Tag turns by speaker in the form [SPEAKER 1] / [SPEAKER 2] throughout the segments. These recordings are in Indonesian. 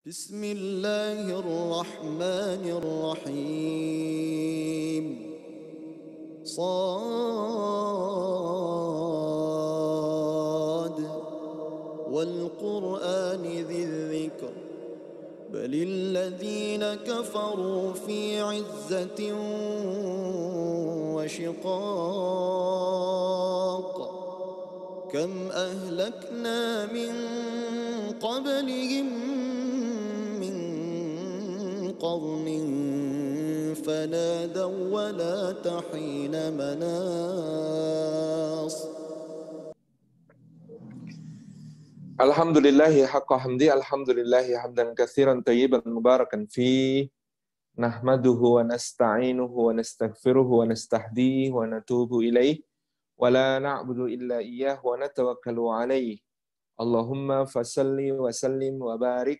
[SPEAKER 1] بسم الله الرحمن الرحيم صاد والقرآن ذي الذكر بل الذين كفروا في عزة وشقاق كم أهلكنا من قبلهم من قرن فنادوا ولا تحين مناص
[SPEAKER 2] Alhamdulillahi haqqa hamdi, alhamdulillahi hamdan katsiran tayyiban mubarakan fi nahmaduhu wa nasta'inuhu wa nastaghfiruhu wa nastahdihi wa natubu ilaih wa la na'budu illa iyyah wa natawakkalu alaih. Allahumma fasalli wa sallim wa barik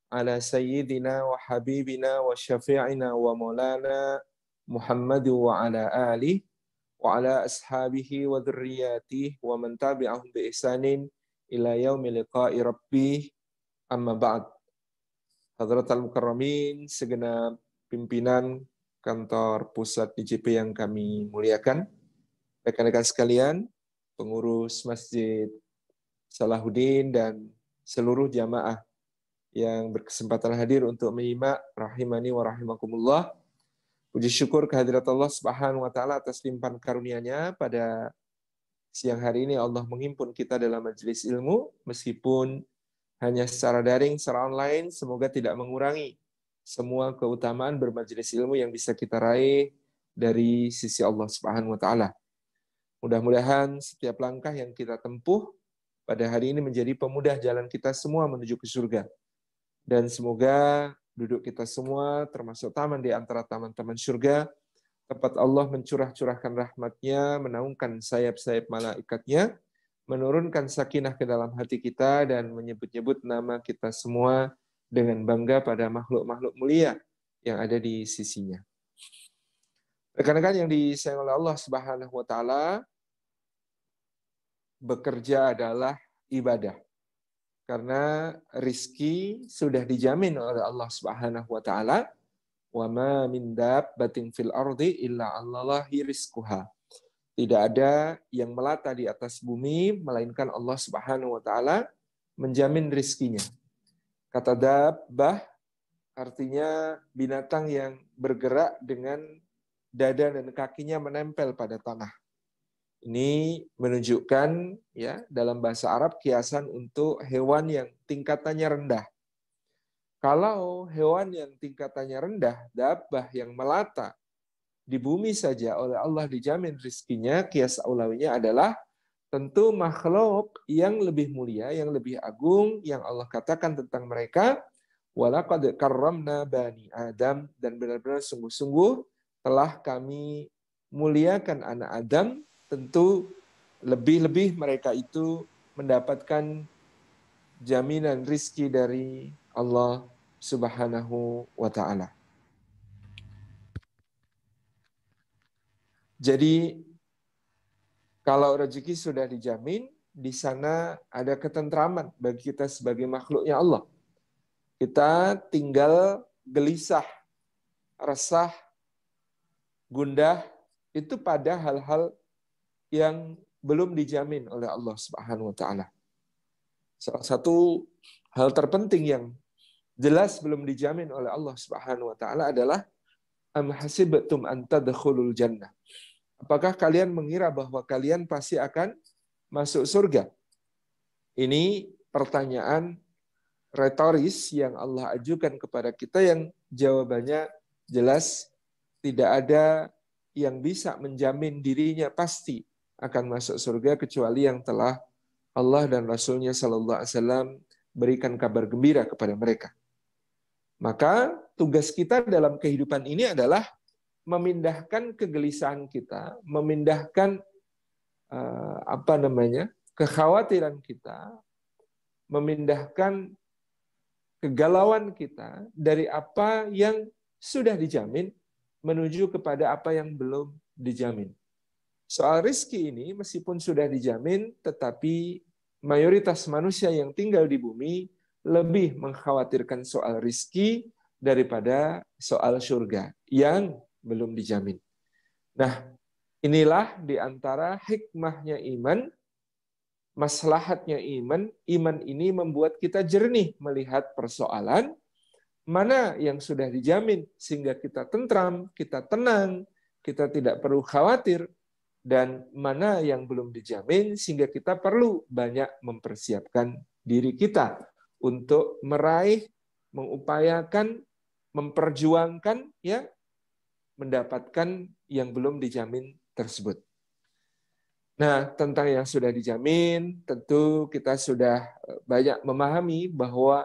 [SPEAKER 2] ala sayyidina wa habibina wa syafi'ina wa maulana Muhammad wa ala alihi wa ala ashabihi wa dzurriyyatihi wa man tabi'ahum bi ihsanin ila yaumil liqa'i rabbi, amma ba'd. Hadratal mukarramin, segenap pimpinan kantor pusat IJP yang kami muliakan, rekan-rekan sekalian, pengurus Masjid Salahuddin dan seluruh jamaah yang berkesempatan hadir untuk menyimak, rahimani wa rahimakumullah. Puji syukur kehadirat Allah Subhanahu wa taala atas limpahan karunia-Nya. Pada siang hari ini Allah menghimpun kita dalam majelis ilmu, meskipun hanya secara daring, secara online, semoga tidak mengurangi semua keutamaan bermajelis ilmu yang bisa kita raih dari sisi Allah Subhanahu wa taala. Mudah-mudahan setiap langkah yang kita tempuh pada hari ini menjadi pemudah jalan kita semua menuju ke surga. Dan semoga duduk kita semua termasuk taman di antara taman-taman surga, tempat Allah mencurah-curahkan rahmat-Nya, menaungkan sayap-sayap malaikatnya, menurunkan sakinah ke dalam hati kita, dan menyebut-nyebut nama kita semua dengan bangga pada makhluk-makhluk mulia yang ada di sisinya. Rekan-rekan yang disayang oleh Allah Subhanahu wa taala, bekerja adalah ibadah. Karena rizki sudah dijamin oleh Allah Subhanahu wa taala. Wa ma min dabbatin fil ardi illa 'alallahi rizquha. Tidak ada yang melata di atas bumi melainkan Allah Subhanahu wa taala menjamin rizkinya. Kata dabbah artinya binatang yang bergerak dengan dada dan kakinya menempel pada tanah. Ini menunjukkan ya dalam bahasa Arab kiasan untuk hewan yang tingkatannya rendah. Kalau hewan yang tingkatannya rendah, dabbah yang melata di bumi saja oleh Allah dijamin rizkinya, kias aulawinya adalah tentu makhluk yang lebih mulia, yang lebih agung, yang Allah katakan tentang mereka, walaqad karramna bani Adam, dan benar-benar sungguh-sungguh telah kami muliakan anak Adam, tentu lebih-lebih mereka itu mendapatkan jaminan rizki dari Allah Subhanahu wa ta'ala. Jadi kalau rezeki sudah dijamin, di sana ada ketentraman bagi kita sebagai makhluknya Allah. Kita tinggal gelisah, resah, gundah, itu pada hal-hal yang belum dijamin oleh Allah Subhanahu wa ta'ala. Salah satu hal terpenting yang jelas belum dijamin oleh Allah Subhanahu wa taala adalah am hasibtum an tadkhulul jannah. Apakah kalian mengira bahwa kalian pasti akan masuk surga? Ini pertanyaan retoris yang Allah ajukan kepada kita yang jawabannya jelas tidak ada yang bisa menjamin dirinya pasti akan masuk surga kecuali yang telah Allah dan Rasul-Nya sallallahu alaihi wasallam berikan kabar gembira kepada mereka. Maka tugas kita dalam kehidupan ini adalah memindahkan kegelisahan kita, memindahkan kekhawatiran kita, memindahkan kegalauan kita dari apa yang sudah dijamin menuju kepada apa yang belum dijamin. Soal rizki ini meskipun sudah dijamin, tetapi mayoritas manusia yang tinggal di bumi lebih mengkhawatirkan soal rizki daripada soal surga yang belum dijamin. Nah, inilah di antara hikmahnya iman, maslahatnya iman. Iman ini membuat kita jernih melihat persoalan mana yang sudah dijamin sehingga kita tentram, kita tenang, kita tidak perlu khawatir, dan mana yang belum dijamin sehingga kita perlu banyak mempersiapkan diri kita untuk meraih, mengupayakan, memperjuangkan, ya, mendapatkan yang belum dijamin tersebut. Nah, tentang yang sudah dijamin, tentu kita sudah banyak memahami bahwa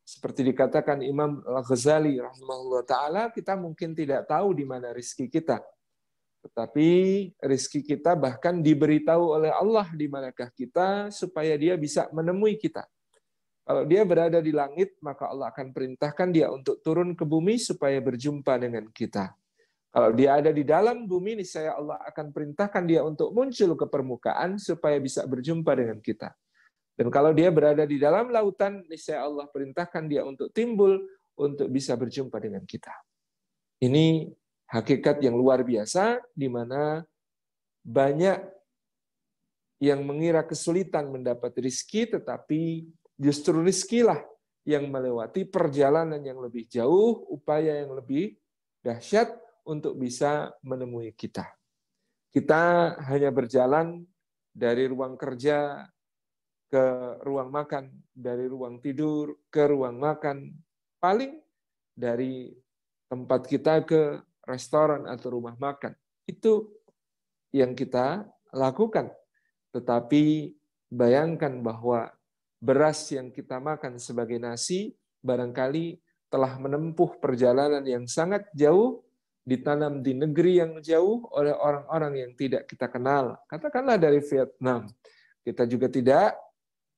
[SPEAKER 2] seperti dikatakan Imam Al-Ghazali rahimahullah ta'ala, kita mungkin tidak tahu di mana rezeki kita. Tetapi rezeki kita bahkan diberitahu oleh Allah di manakah kita supaya dia bisa menemui kita. Kalau dia berada di langit, maka Allah akan perintahkan dia untuk turun ke bumi supaya berjumpa dengan kita. Kalau dia ada di dalam bumi, niscaya Allah akan perintahkan dia untuk muncul ke permukaan supaya bisa berjumpa dengan kita. Dan kalau dia berada di dalam lautan, niscaya Allah perintahkan dia untuk timbul untuk bisa berjumpa dengan kita. Ini hakikat yang luar biasa, di mana banyak yang mengira kesulitan mendapat rizki, tetapi justru rizkilah yang melewati perjalanan yang lebih jauh, upaya yang lebih dahsyat untuk bisa menemui kita. Kita hanya berjalan dari ruang kerja ke ruang makan, dari ruang tidur ke ruang makan, paling dari tempat kita ke restoran atau rumah makan. Itu yang kita lakukan. Tetapi bayangkan bahwa beras yang kita makan sebagai nasi barangkali telah menempuh perjalanan yang sangat jauh, ditanam di negeri yang jauh oleh orang-orang yang tidak kita kenal. Katakanlah dari Vietnam. Kita juga tidak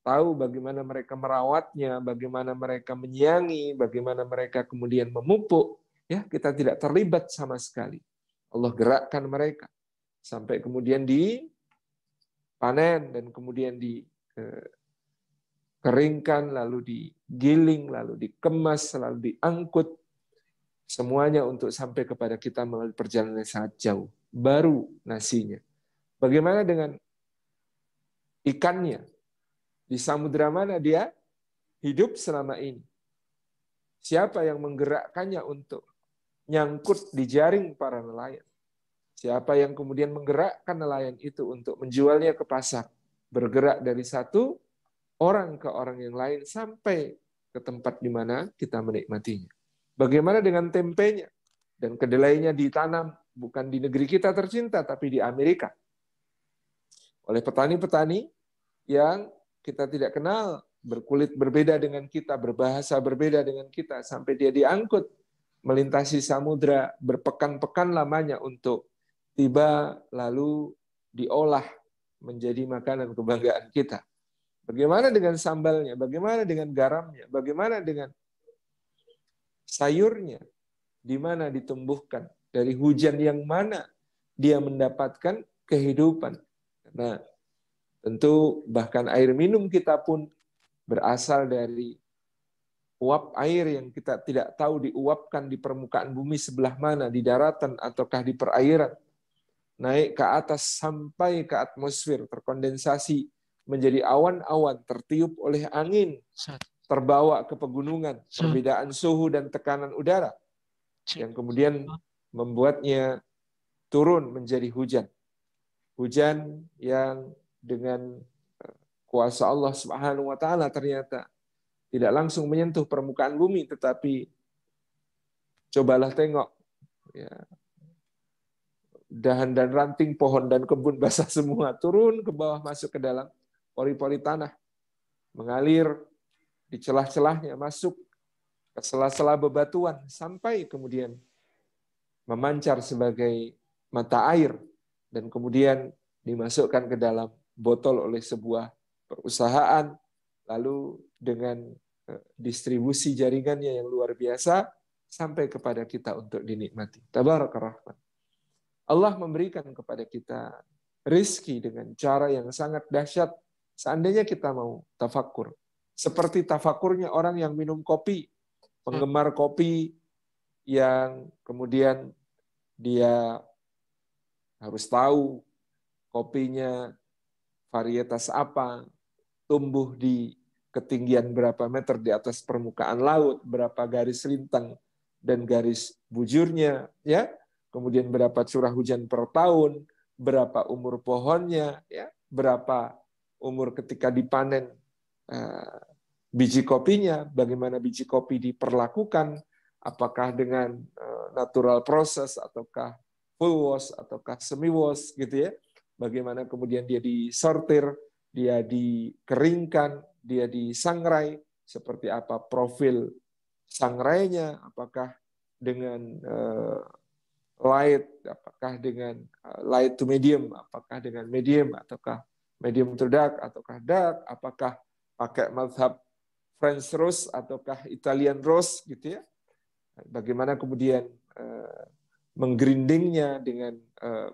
[SPEAKER 2] tahu bagaimana mereka merawatnya, bagaimana mereka menyiangi, bagaimana mereka kemudian memupuk. Ya, kita tidak terlibat sama sekali. Allah gerakkan mereka sampai kemudian dipanen dan kemudian dikeringkan, lalu digiling, lalu dikemas, lalu diangkut. Semuanya untuk sampai kepada kita melalui perjalanan yang sangat jauh. Baru nasinya. Bagaimana dengan ikannya? Di samudera mana dia hidup selama ini? Siapa yang menggerakkannya untuk nyangkut di jaring para nelayan? Siapa yang kemudian menggerakkan nelayan itu untuk menjualnya ke pasar? Bergerak dari satu orang ke orang yang lain sampai ke tempat di mana kita menikmatinya. Bagaimana dengan tempenya? Dan kedelainya ditanam bukan di negeri kita tercinta, tapi di Amerika. Oleh petani-petani yang kita tidak kenal, berkulit berbeda dengan kita, berbahasa berbeda dengan kita, sampai dia diangkut melintasi samudra berpekan-pekan lamanya untuk tiba lalu diolah menjadi makanan kebanggaan kita. Bagaimana dengan sambalnya? Bagaimana dengan garamnya? Bagaimana dengan sayurnya? Di mana ditumbuhkan? Dari hujan yang mana dia mendapatkan kehidupan? Karena tentu bahkan air minum kita pun berasal dari uap air yang kita tidak tahu diuapkan di permukaan bumi sebelah mana, di daratan ataukah di perairan. Naik ke atas sampai ke atmosfer, terkondensasi menjadi awan-awan, tertiup oleh angin, terbawa ke pegunungan, perbedaan suhu dan tekanan udara, yang kemudian membuatnya turun menjadi hujan. Hujan yang dengan kuasa Allah Subhanahu wa taala ternyata tidak langsung menyentuh permukaan bumi, tetapi cobalah tengok ya, dahan dan ranting pohon dan kebun basah semua turun ke bawah, masuk ke dalam pori-pori tanah, mengalir di celah-celahnya, masuk ke sela-sela bebatuan sampai kemudian memancar sebagai mata air dan kemudian dimasukkan ke dalam botol oleh sebuah perusahaan, lalu dengan distribusi jaringannya yang luar biasa sampai kepada kita untuk dinikmati. Tabarakar Rahman. Allah memberikan kepada kita rizki dengan cara yang sangat dahsyat. Seandainya kita mau tafakkur, Seperti tafakurnya orang yang minum kopi, penggemar kopi yang kemudian dia harus tahu kopinya varietas apa, tumbuh di ketinggian berapa meter di atas permukaan laut, berapa garis lintang dan garis bujurnya, ya. Kemudian berapa curah hujan per tahun, berapa umur pohonnya, ya, berapa umur ketika dipanen biji kopinya, bagaimana biji kopi diperlakukan, apakah dengan natural process ataukah full wash ataukah semi wash gitu ya. Bagaimana kemudian dia disortir, dia dikeringkan, dia disangrai, seperti apa profil sangrainya, apakah dengan light, apakah dengan light to medium, apakah dengan medium, ataukah medium to dark, ataukah dark, apakah pakai mazhab French rose, ataukah Italian rose, gitu ya. Bagaimana kemudian menggrindingnya dengan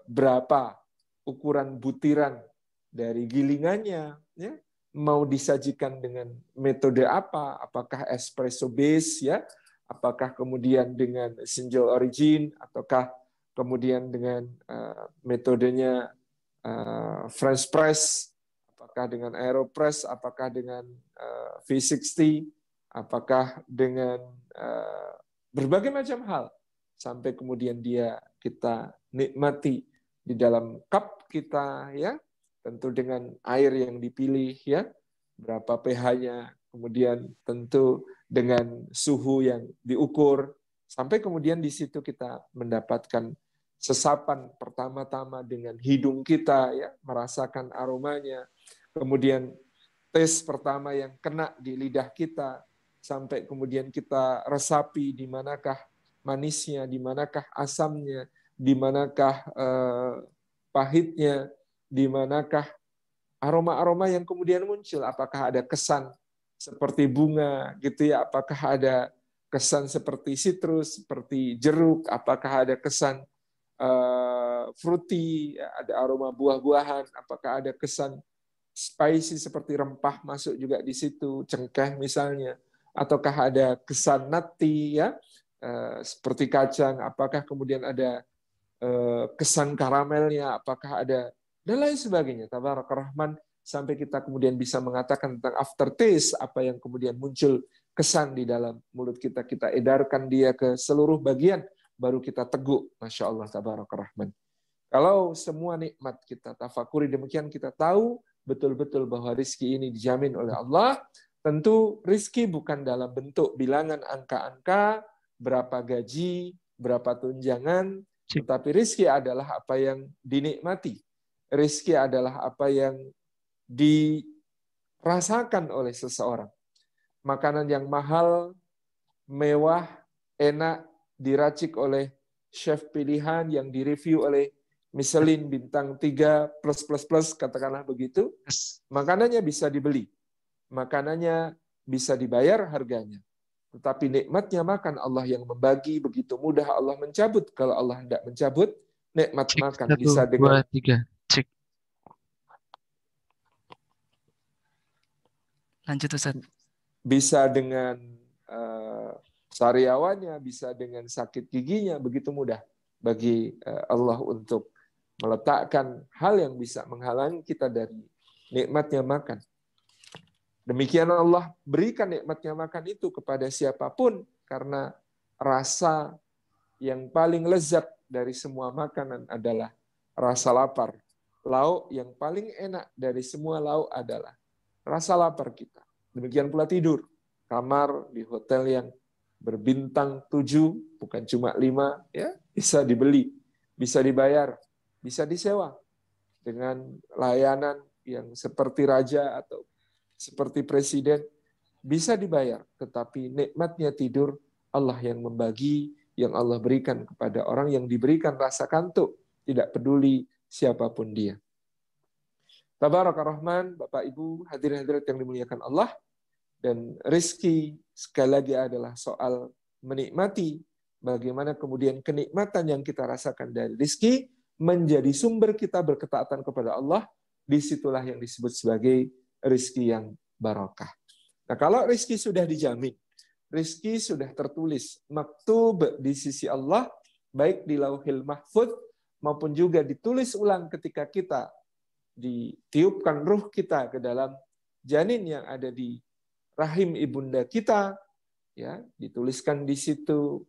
[SPEAKER 2] berapa ukuran butiran dari gilingannya, ya, mau disajikan dengan metode apa, apakah espresso base, ya, apakah kemudian dengan single origin, ataukah kemudian dengan metodenya French press, apakah dengan aeropress, apakah dengan V60, apakah dengan berbagai macam hal, sampai kemudian kita nikmati di dalam cup kita, ya, tentu dengan air yang dipilih, ya, berapa pH-nya, kemudian tentu dengan suhu yang diukur, sampai kemudian di situ kita mendapatkan sesapan pertama-tama dengan hidung kita, ya, merasakan aromanya, kemudian tes pertama yang kena di lidah kita, sampai kemudian kita resapi di manakah manisnya, di manakah asamnya, di manakah pahitnya, di manakah aroma-aroma yang kemudian muncul, apakah ada kesan seperti bunga gitu ya, apakah ada kesan seperti sitrus, seperti jeruk, apakah ada kesan fruity, ada aroma buah-buahan, apakah ada kesan spicy seperti rempah masuk juga di situ, cengkeh misalnya, ataukah ada kesan nutty, ya, seperti kacang, apakah kemudian ada kesan karamelnya, apakah ada, dan lain sebagainya. Tabarakallah Rahman, sampai kita kemudian bisa mengatakan tentang aftertaste, apa yang kemudian muncul kesan di dalam mulut kita, kita edarkan dia ke seluruh bagian, baru kita teguk. Masya Allah, Tabarakallah Rahman. Kalau semua nikmat kita tafakuri demikian, kita tahu betul-betul bahwa rizki ini dijamin oleh Allah. Tentu rizki bukan dalam bentuk bilangan angka-angka, berapa gaji, berapa tunjangan, tetapi rizki adalah apa yang dinikmati. Rizki adalah apa yang dirasakan oleh seseorang. Makanan yang mahal, mewah, enak, diracik oleh chef pilihan yang direview oleh Michelin bintang 3 plus, katakanlah begitu. Makanannya bisa dibeli. Makanannya bisa dibayar harganya. Tetapi nikmatnya makan Allah yang membagi, begitu mudah Allah mencabut. Kalau Allah tidak mencabut, nikmat makan bisa dengan
[SPEAKER 3] 1, 2, 3. Cek. Lanjut Ustaz.
[SPEAKER 2] Bisa dengan sariawannya, bisa dengan sakit giginya, begitu mudah bagi Allah untuk meletakkan hal yang bisa menghalangi kita dari nikmatnya makan. Demikian Allah berikan nikmatnya makan itu kepada siapapun, karena rasa yang paling lezat dari semua makanan adalah rasa lapar. Lauk yang paling enak dari semua lauk adalah rasa lapar kita. Demikian pula tidur. Kamar di hotel yang berbintang 7, bukan cuma 5, ya, bisa dibeli, bisa dibayar, bisa disewa dengan layanan yang seperti raja atau seperti presiden, bisa dibayar. Tetapi nikmatnya tidur Allah yang membagi, yang Allah berikan kepada orang yang diberikan rasa kantuk, tidak peduli siapapun dia. Tabarakallah Rahman, Bapak Ibu, hadirin-hadirat yang dimuliakan Allah, dan rizki sekali lagi adalah soal menikmati. Bagaimana kemudian kenikmatan yang kita rasakan dari rizki menjadi sumber kita berketaatan kepada Allah, disitulah yang disebut sebagai rizki yang barokah. Nah, kalau rizki sudah dijamin, rizki sudah tertulis, maktub di sisi Allah, baik di Lauhil Mahfudz maupun juga ditulis ulang ketika kita ditiupkan ruh kita ke dalam janin yang ada di rahim ibunda kita, ya, dituliskan di situ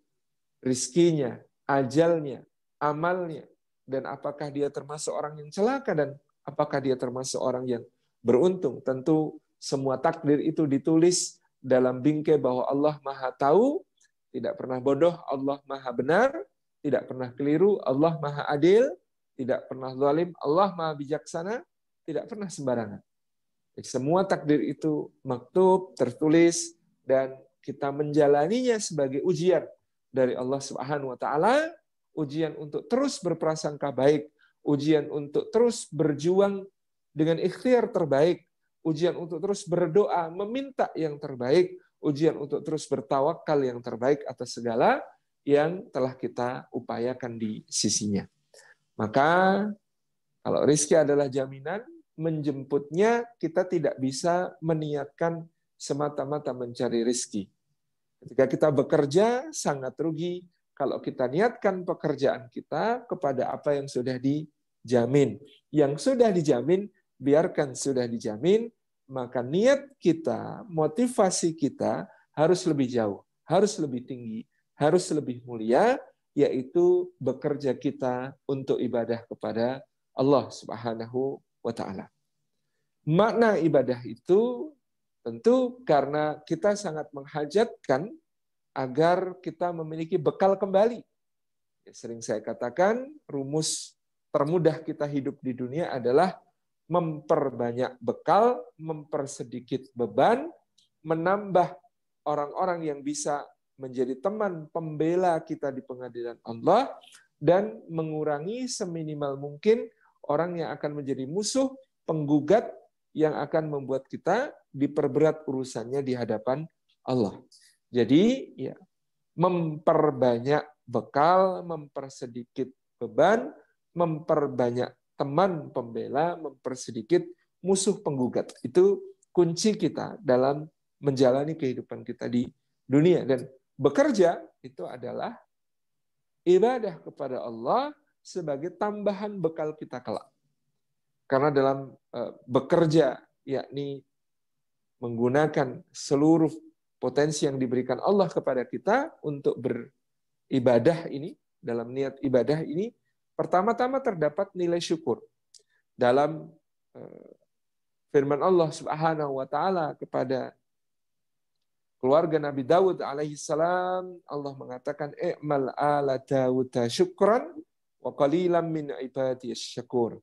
[SPEAKER 2] rizkinya, ajalnya, amalnya, dan apakah dia termasuk orang yang celaka dan apakah dia termasuk orang yang beruntung. Tentu semua takdir itu ditulis dalam bingkai bahwa Allah Maha Tahu, tidak pernah bodoh, Allah Maha Benar, tidak pernah keliru, Allah Maha Adil, tidak pernah zalim, Allah Maha Bijaksana, tidak pernah sembarangan. Jadi, semua takdir itu maktub, tertulis, dan kita menjalaninya sebagai ujian dari Allah Subhanahu wa taala, ujian untuk terus berprasangka baik, ujian untuk terus berjuang dengan ikhtiar terbaik, ujian untuk terus berdoa meminta yang terbaik, ujian untuk terus bertawakal yang terbaik atas segala yang telah kita upayakan di sisinya. Maka kalau rizki adalah jaminan, menjemputnya kita tidak bisa meniatkan semata-mata mencari rizki. Ketika kita bekerja, sangat rugi kalau kita niatkan pekerjaan kita kepada apa yang sudah dijamin. Yang sudah dijamin, biarkan sudah dijamin, maka niat kita, motivasi kita harus lebih jauh, harus lebih tinggi, harus lebih mulia, yaitu bekerja kita untuk ibadah kepada Allah Subhanahu wa taala. Makna ibadah itu tentu karena kita sangat menghajatkan agar kita memiliki bekal kembali. Sering saya katakan, rumus termudah kita hidup di dunia adalah memperbanyak bekal, mempersedikit beban, menambah orang-orang yang bisa menjadi teman pembela kita di pengadilan Allah, dan mengurangi seminimal mungkin orang yang akan menjadi musuh, penggugat, yang akan membuat kita diperberat urusannya di hadapan Allah. Jadi, ya, memperbanyak bekal, mempersedikit beban, memperbanyak teman pembela, mempersedikit musuh penggugat. Itu kunci kita dalam menjalani kehidupan kita di dunia. Dan bekerja itu adalah ibadah kepada Allah sebagai tambahan bekal kita kelak. Karena dalam bekerja, yakni menggunakan seluruh potensi yang diberikan Allah kepada kita untuk beribadah ini, dalam niat ibadah ini, pertama-tama terdapat nilai syukur. Dalam firman Allah Subhanahu wa taala kepada keluarga Nabi Daud alaihi salam, Allah mengatakan, "I'mal ala Daud syukran wa qalilan min ibadiyas syakur."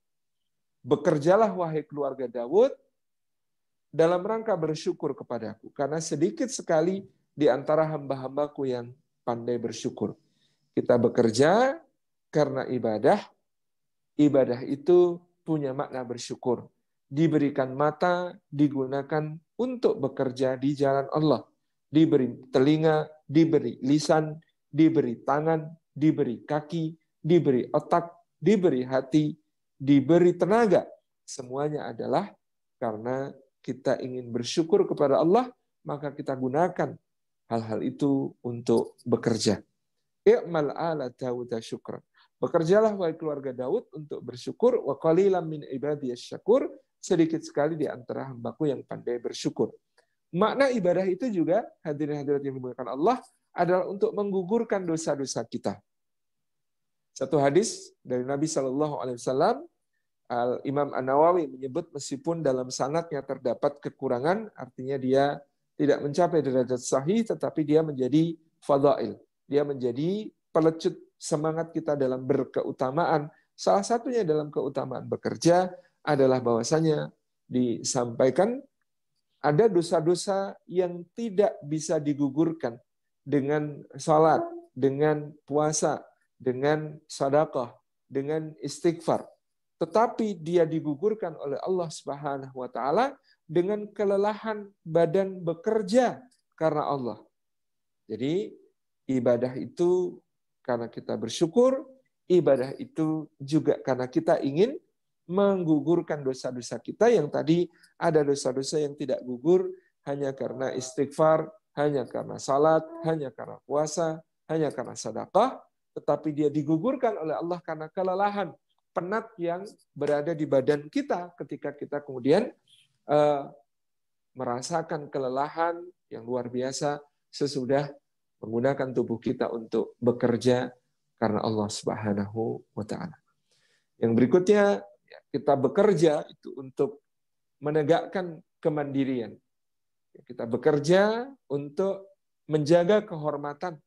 [SPEAKER 2] Bekerjalah wahai keluarga Daud dalam rangka bersyukur kepadaku, karena sedikit sekali di antara hamba-hambaku yang pandai bersyukur. Kita bekerja karena ibadah. Ibadah itu punya makna bersyukur. Diberikan mata, digunakan untuk bekerja di jalan Allah. Diberi telinga, diberi lisan, diberi tangan, diberi kaki, diberi otak, diberi hati, diberi tenaga. Semuanya adalah karena kita ingin bersyukur kepada Allah, maka kita gunakan hal-hal itu untuk bekerja. I'mal ala Daud syukran. Bekerjalah wahai keluarga Daud untuk bersyukur, wa qalilan min ibadiyas syakur, sedikit sekali di antara hambaku yang pandai bersyukur. Makna ibadah itu juga, hadirin hadirat yang dimuliakan Allah, adalah untuk menggugurkan dosa-dosa kita. Satu hadis dari Nabi SAW, Imam An-Nawawi menyebut meskipun dalam sanadnya terdapat kekurangan, artinya dia tidak mencapai derajat sahih, tetapi dia menjadi fadail. Dia menjadi pelecut semangat kita dalam berkeutamaan. Salah satunya dalam keutamaan bekerja adalah bahwasanya disampaikan ada dosa-dosa yang tidak bisa digugurkan dengan salat, dengan puasa, dengan sedekah, dengan istighfar. Tetapi dia digugurkan oleh Allah Subhanahu wa taala dengan kelelahan badan bekerja karena Allah. Jadi ibadah itu karena kita bersyukur, ibadah itu juga karena kita ingin menggugurkan dosa-dosa kita yang tadi ada dosa-dosa yang tidak gugur hanya karena istighfar, hanya karena salat, hanya karena puasa, hanya karena sedekah, tetapi dia digugurkan oleh Allah karena kelelahan, penat yang berada di badan kita ketika kita kemudian merasakan kelelahan yang luar biasa sesudah menggunakan tubuh kita untuk bekerja karena Allah Subhanahu wa taala. Yang berikutnya, kita bekerja itu untuk menegakkan kemandirian. Kita bekerja untuk menjaga kehormatan.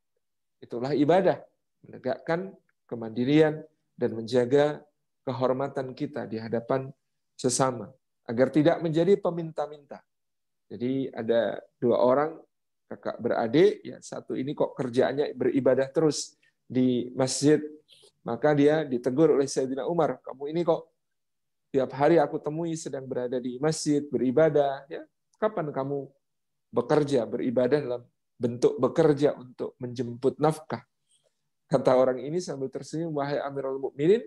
[SPEAKER 2] Itulah ibadah, menegakkan kemandirian dan menjaga kehormatan kita di hadapan sesama agar tidak menjadi peminta-minta. Jadi ada dua orang kakak beradik, ya satu ini kok kerjaannya beribadah terus di masjid, maka dia ditegur oleh Sayyidina Umar, kamu ini kok tiap hari aku temui sedang berada di masjid beribadah, ya kapan kamu bekerja beribadah dalam bentuk bekerja untuk menjemput nafkah? Kata orang ini sambil tersenyum, wahai Amirul Mukminin,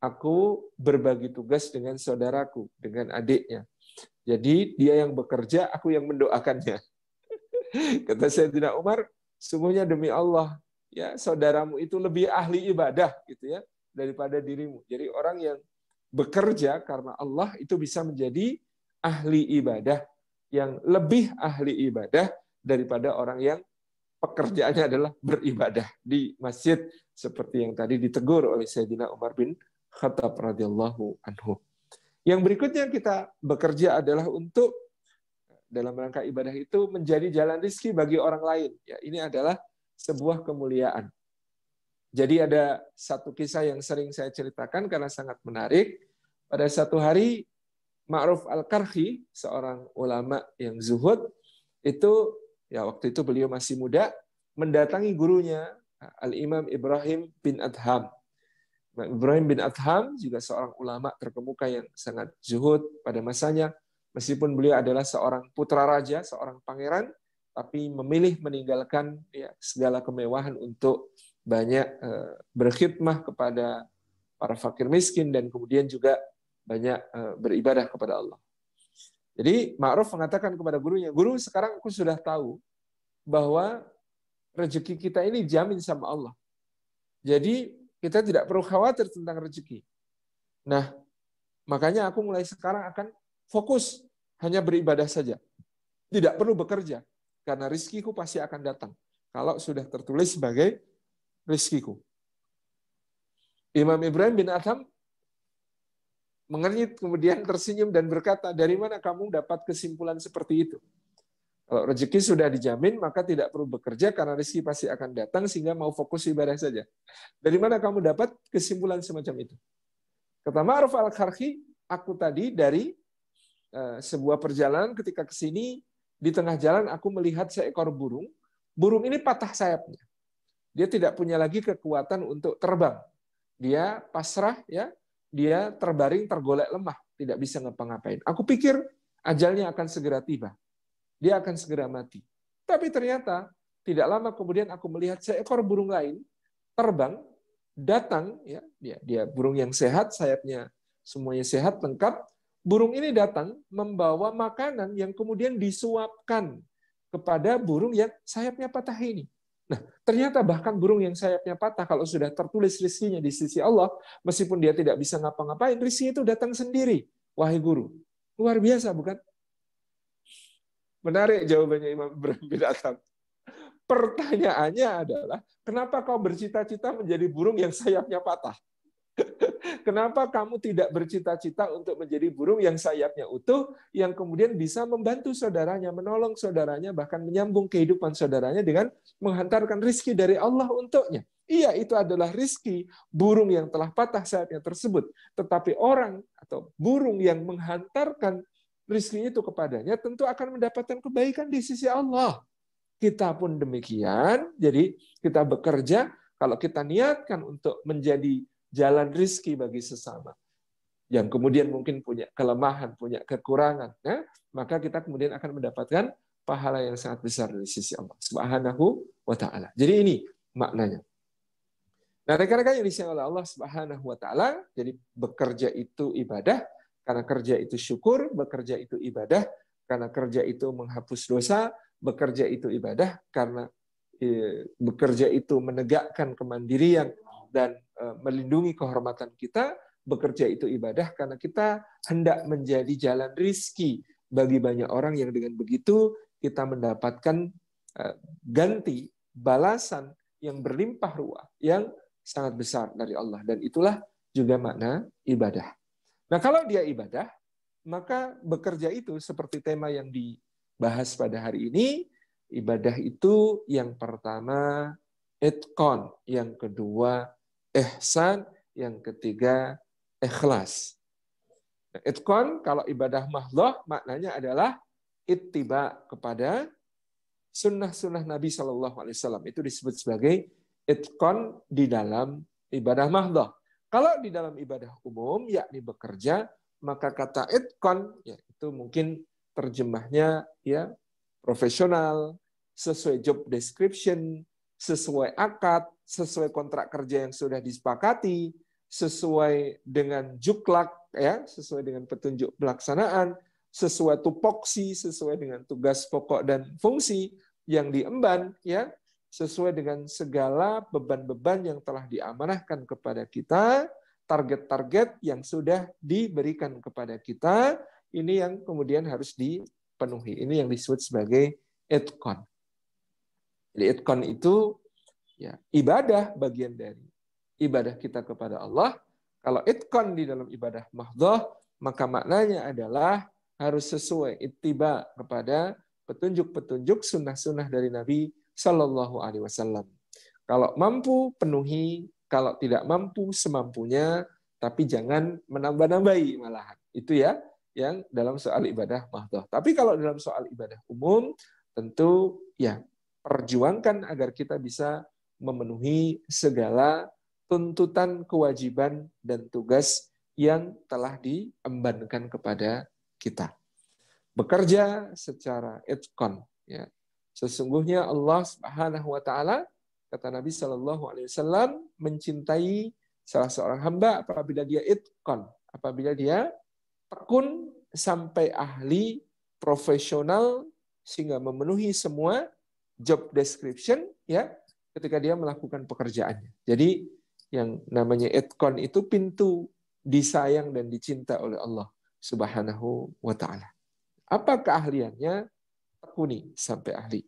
[SPEAKER 2] aku berbagi tugas dengan saudaraku, dengan adiknya. Jadi dia yang bekerja, aku yang mendoakannya. Kata Sayyidina Umar, sungguhnya demi Allah, ya saudaramu itu lebih ahli ibadah gitu ya daripada dirimu. Jadi orang yang bekerja karena Allah itu bisa menjadi ahli ibadah, yang lebih ahli ibadah daripada orang yang pekerjaannya adalah beribadah di masjid seperti yang tadi ditegur oleh Sayyidina Umar bin Khattab radhiyallahu anhu. Yang berikutnya kita bekerja adalah untuk dalam rangka ibadah itu menjadi jalan rezeki bagi orang lain. Ya, ini adalah sebuah kemuliaan. Jadi ada satu kisah yang sering saya ceritakan karena sangat menarik. Pada satu hari Ma'ruf Al-Karhi, seorang ulama yang zuhud, itu ya waktu itu beliau masih muda, mendatangi gurunya Al-Imam Ibrahim bin Adham. Ibrahim bin Adham juga seorang ulama terkemuka yang sangat zuhud pada masanya. Meskipun beliau adalah seorang putra raja, seorang pangeran, tapi memilih meninggalkan ya, segala kemewahan untuk banyak berkhidmah kepada para fakir miskin dan kemudian juga banyak beribadah kepada Allah. Jadi Ma'ruf mengatakan kepada gurunya, guru sekarang aku sudah tahu bahwa rezeki kita ini dijamin sama Allah. Jadi kita tidak perlu khawatir tentang rezeki. Nah, makanya aku mulai sekarang akan fokus hanya beribadah saja. Tidak perlu bekerja, karena rizkiku pasti akan datang. Kalau sudah tertulis sebagai rizkiku. Imam Ibrahim bin Adham mengernyit kemudian tersenyum dan berkata, dari mana kamu dapat kesimpulan seperti itu? Kalau rezeki sudah dijamin, maka tidak perlu bekerja karena rezeki pasti akan datang sehingga mau fokus ibadah saja. Dari mana kamu dapat kesimpulan semacam itu? Kata Ma'ruf Al-Karhi, aku tadi dari sebuah perjalanan ketika ke sini, di tengah jalan aku melihat seekor burung. Burung ini patah sayapnya. Dia tidak punya lagi kekuatan untuk terbang. Dia pasrah, ya. Dia terbaring, tergolek lemah, tidak bisa ngapa-ngapain. Aku pikir ajalnya akan segera tiba. Dia akan segera mati. Tapi ternyata tidak lama kemudian aku melihat seekor burung lain terbang, datang, ya, dia burung yang sehat, sayapnya semuanya sehat, lengkap. Burung ini datang membawa makanan yang kemudian disuapkan kepada burung yang sayapnya patah ini. Nah, ternyata bahkan burung yang sayapnya patah, kalau sudah tertulis rizkinya di sisi Allah, meskipun dia tidak bisa ngapa-ngapain, rizki itu datang sendiri. Wahai guru, luar biasa bukan? Menarik jawabannya Imam Ibrahim bin Adham. Pertanyaannya adalah, kenapa kau bercita-cita menjadi burung yang sayapnya patah? Kenapa kamu tidak bercita-cita untuk menjadi burung yang sayapnya utuh, yang kemudian bisa membantu saudaranya, menolong saudaranya, bahkan menyambung kehidupan saudaranya dengan menghantarkan rizki dari Allah untuknya? Iya, itu adalah rizki burung yang telah patah sayapnya tersebut. Tetapi orang atau burung yang menghantarkan rizki itu kepadanya tentu akan mendapatkan kebaikan di sisi Allah. Kita pun demikian, jadi kita bekerja, kalau kita niatkan untuk menjadi jalan rizki bagi sesama, yang kemudian mungkin punya kelemahan, punya kekurangan, ya, maka kita kemudian akan mendapatkan pahala yang sangat besar dari sisi Allah Subhanahu wa Ta'ala. Jadi ini maknanya. Nah, rekan-rekan yang disayang oleh Allah Subhanahu wa Ta'ala, jadi bekerja itu ibadah, karena kerja itu syukur, bekerja itu ibadah, karena kerja itu menghapus dosa, bekerja itu ibadah karena bekerja itu menegakkan kemandirian dan melindungi kehormatan kita, bekerja itu ibadah karena kita hendak menjadi jalan rizki bagi banyak orang yang dengan begitu kita mendapatkan ganti balasan yang berlimpah ruah, yang sangat besar dari Allah. Dan itulah juga makna ibadah. Nah, kalau dia ibadah, maka bekerja itu seperti tema yang dibahas pada hari ini, ibadah itu yang pertama itqan, yang kedua ihsan, yang ketiga ikhlas. Itqan kalau ibadah mahdhah maknanya adalah ittiba kepada sunnah-sunnah Nabi SAW. Itu disebut sebagai itqan di dalam ibadah mahdhah. Kalau di dalam ibadah umum, yakni bekerja, maka kata itqan, ya, itu mungkin terjemahnya ya profesional, sesuai job description, sesuai akad, sesuai kontrak kerja yang sudah disepakati, sesuai dengan juklak, ya, sesuai dengan petunjuk pelaksanaan, sesuai tupoksi, sesuai dengan tugas pokok dan fungsi yang diemban, ya, sesuai dengan segala beban-beban yang telah diamanahkan kepada kita, target-target yang sudah diberikan kepada kita, ini yang kemudian harus dipenuhi. Ini yang disebut sebagai itqan. Jadi itqan itu ya ibadah, bagian dari ibadah kita kepada Allah. Kalau itqan di dalam ibadah mahdhah, maka maknanya adalah harus sesuai ittiba kepada petunjuk-petunjuk sunnah-sunnah dari Nabi Sallallahu Alaihi Wasallam. Kalau mampu penuhi, kalau tidak mampu semampunya, tapi jangan menambah-nambahi malahan. Itu ya yang dalam soal ibadah mahdhah. Tapi kalau dalam soal ibadah umum, tentu ya perjuangkan agar kita bisa memenuhi segala tuntutan, kewajiban, dan tugas yang telah diembankan kepada kita. Bekerja secara itqan, ya. Sesungguhnya Allah Subhanahu wa taala, kata Nabi Shallallahu alaihi wasallam, mencintai salah seorang hamba apabila dia itqan, apabila dia tekun sampai ahli, profesional, sehingga memenuhi semua job description, ya, ketika dia melakukan pekerjaannya. Jadi yang namanya itqan itu pintu disayang dan dicinta oleh Allah Subhanahu wa taala. Apa keahliannya? Tekuni sampai ahli.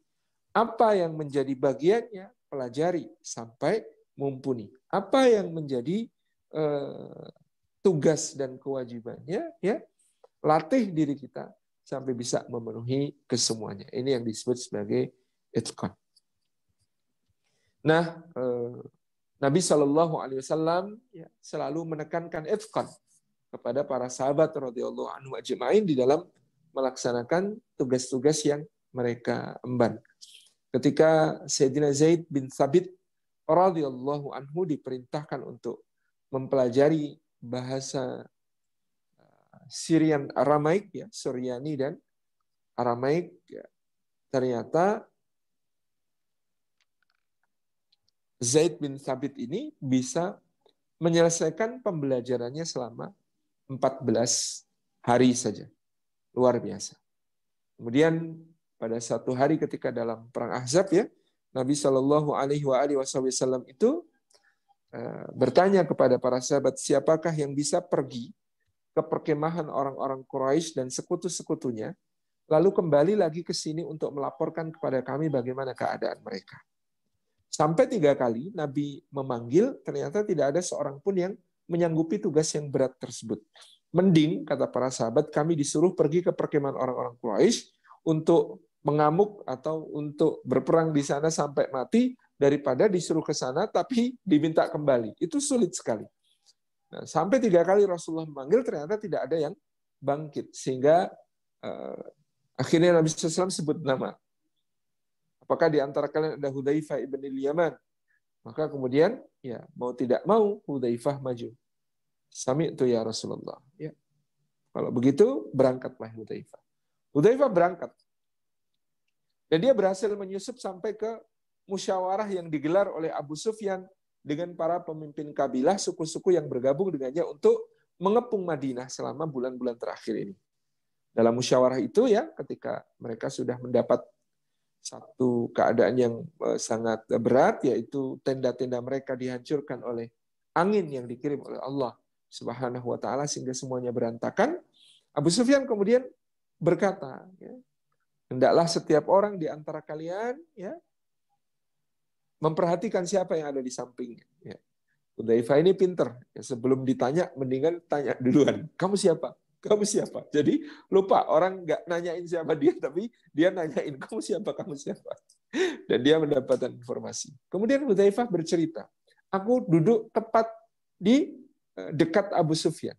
[SPEAKER 2] Apa yang menjadi bagiannya? Pelajari sampai mumpuni. Apa yang menjadi tugas dan kewajibannya? Ya, latih diri kita sampai bisa memenuhi kesemuanya. Ini yang disebut sebagai itqan. Nah, Nabi Shallallahu Alaihi Wasallam selalu menekankan itqan kepada para sahabat radhiyallahu anhu ajma'in di dalam melaksanakan tugas-tugas yang mereka emban. Ketika Sayyidina Zaid bin Thabit radhiyallahu anhu diperintahkan untuk mempelajari bahasa Syrian Aramaik, ya, Suryani dan Aramaik, ya, ternyata Zaid bin Thabit ini bisa menyelesaikan pembelajarannya selama 14 hari saja. Luar biasa. Kemudian pada satu hari ketika dalam perang Ahzab, ya, Nabi Shallallahu Alaihi Wasallam itu bertanya kepada para sahabat, siapakah yang bisa pergi ke perkemahan orang-orang Quraisy dan sekutu-sekutunya, lalu kembali lagi ke sini untuk melaporkan kepada kami bagaimana keadaan mereka. Sampai 3 kali Nabi memanggil, ternyata tidak ada seorang pun yang menyanggupi tugas yang berat tersebut. Mending, kata para sahabat, kami disuruh pergi ke perkemahan orang-orang Quraisy untuk mengamuk atau untuk berperang di sana sampai mati, daripada disuruh ke sana tapi diminta kembali. Itu sulit sekali. Nah, sampai 3 kali Rasulullah memanggil, ternyata tidak ada yang bangkit. Sehingga akhirnya Nabi SAW sebut nama. Apakah di antara kalian ada Hudzaifah ibn al-Yaman? Maka kemudian, ya, mau tidak mau Hudzaifah maju. Sami'tu ya Rasulullah. Ya. Kalau begitu, berangkatlah Hudzaifah. Hudzaifah berangkat. Dan dia berhasil menyusup sampai ke musyawarah yang digelar oleh Abu Sufyan dengan para pemimpin kabilah suku-suku yang bergabung dengannya untuk mengepung Madinah selama bulan-bulan terakhir ini. dalam musyawarah itu ya, ketika mereka sudah mendapat satu keadaan yang sangat berat, yaitu tenda-tenda mereka dihancurkan oleh angin yang dikirim oleh Allah Subhanahu wa taala sehingga semuanya berantakan. Abu Sufyan kemudian berkata, ya, hendaklah setiap orang di antara kalian ya memperhatikan siapa yang ada di sampingnya. Ya. Hudzaifah ini pinter. Ya, sebelum ditanya, mendingan tanya duluan. Kamu siapa? Kamu siapa? Jadi lupa, orang nggak nanyain siapa dia, tapi dia nanyain, kamu siapa? Kamu siapa? Dan dia mendapatkan informasi. Kemudian Hudzaifah bercerita, aku duduk tepat di dekat Abu Sufyan.